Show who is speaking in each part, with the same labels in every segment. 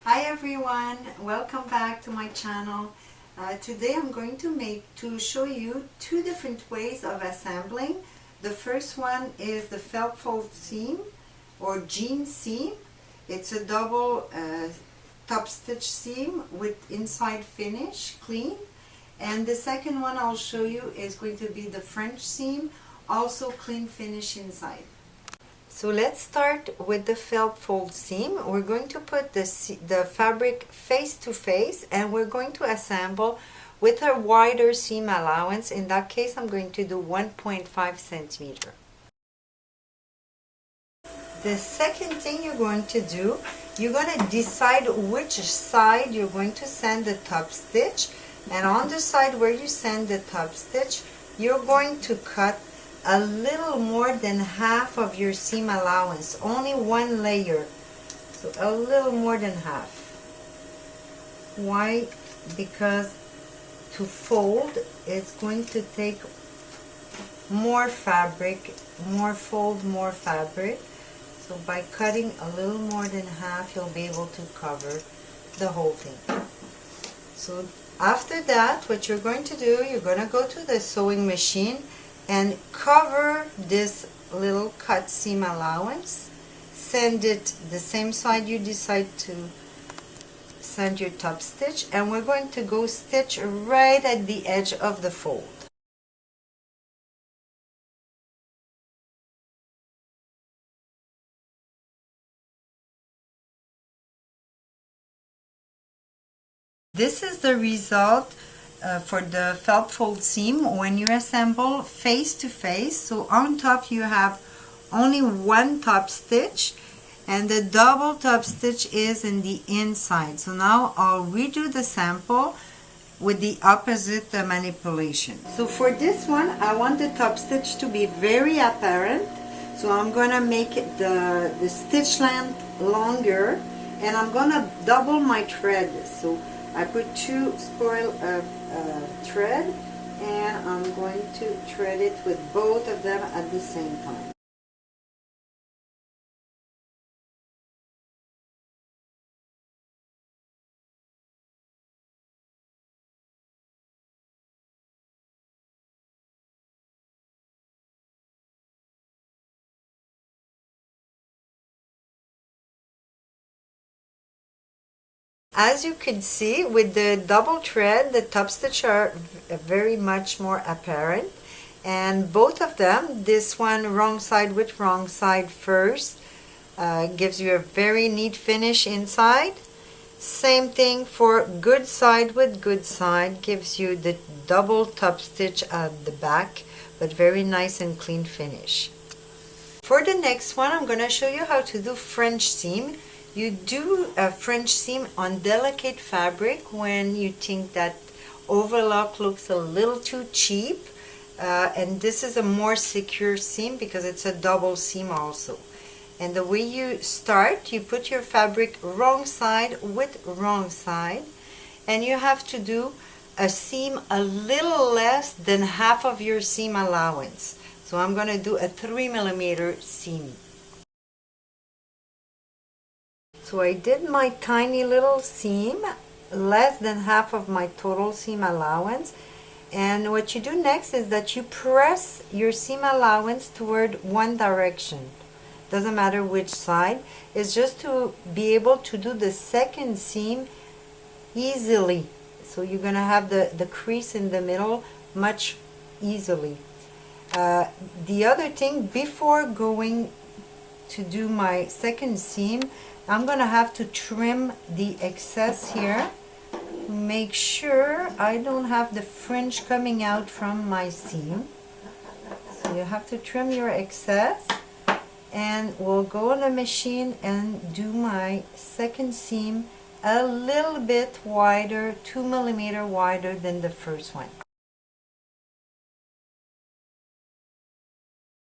Speaker 1: Hi everyone, welcome back to my channel. Today I'm going to show you two different ways of assembling. The first one is the felt fold seam or jean seam. It's a double top stitch seam with inside finish clean. And the second one I'll show you is going to be the French seam, also clean finish inside. So let's start with the felt fold seam. We're going to put the fabric face to face and we're going to assemble with a wider seam allowance. In that case I'm going to do 1.5 centimeter. The second thing you're going to do, you're going to decide which side you're going to send the top stitch, and on the side where you send the top stitch you're going to cut a little more than half of your seam allowance, only one layer, so a little more than half. Why? Because to fold it's going to take more fabric, more fold, more fabric. So by cutting a little more than half you'll be able to cover the whole thing. So after that what you're going to do, you're going to go to the sewing machine and cover this little cut seam allowance. Send it the same side you decide to send your top stitch, and we're going to go stitch right at the edge of the fold. This is the result for the felt fold seam when you assemble face to face. So on top you have only one top stitch and the double top stitch is in the inside. So now I'll redo the sample with the opposite manipulation. So for this one I want the top stitch to be very apparent, so I'm gonna make it the stitch length longer, and I'm gonna double my thread. So I put 2 spool of thread and I'm going to thread it with both of them at the same time. As you can see, with the double thread, the top stitch are very much more apparent, and both of them, this one wrong side with wrong side first, gives you a very neat finish inside. Same thing for good side with good side, gives you the double top stitch at the back, but very nice and clean finish. For the next one, I'm going to show you how to do French seam. You do a French seam on delicate fabric when you think that overlock looks a little too cheap, and this is a more secure seam because it's a double seam also. And the way you start, you put your fabric wrong side with wrong side, and you have to do a seam a little less than half of your seam allowance. So I'm going to do a 3mm seam. So I did my tiny little seam, less than half of my total seam allowance, and what you do next is that you press your seam allowance toward one direction. Doesn't matter which side, it's just to be able to do the second seam easily. So you're going to have the crease in the middle much easily. The other thing, before going to do my second seam, I'm going to have to trim the excess here. Make sure I don't have the fringe coming out from my seam. So you have to trim your excess, and we'll go on the machine and do my second seam a little bit wider, 2mm wider than the first one.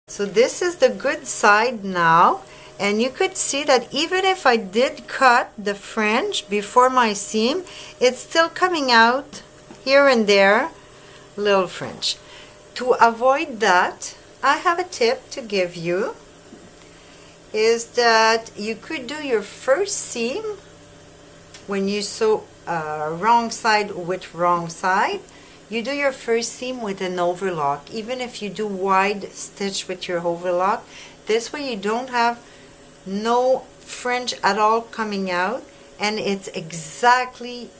Speaker 1: So this is the good side now. And you could see that even if I did cut the fringe before my seam, it's still coming out here and there, little fringe. To avoid that, I have a tip to give you, is that you could do your first seam when you sew wrong side with wrong side. You do your first seam with an overlock, even if you do wide stitch with your overlock. This way you don't have no fringe at all coming out, and it's exactly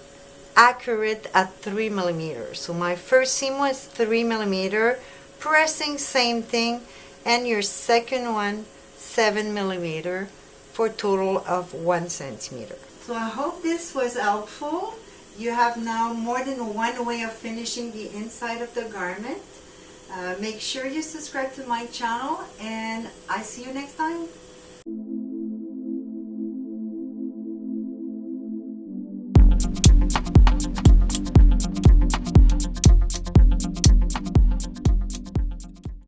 Speaker 1: accurate at 3 millimeters. So my first seam was 3 millimeter, pressing same thing, and your second one 7 millimeter, for a total of 1 centimeter. So I hope this was helpful. You have now more than one way of finishing the inside of the garment. Make sure you subscribe to my channel, and I see you next time.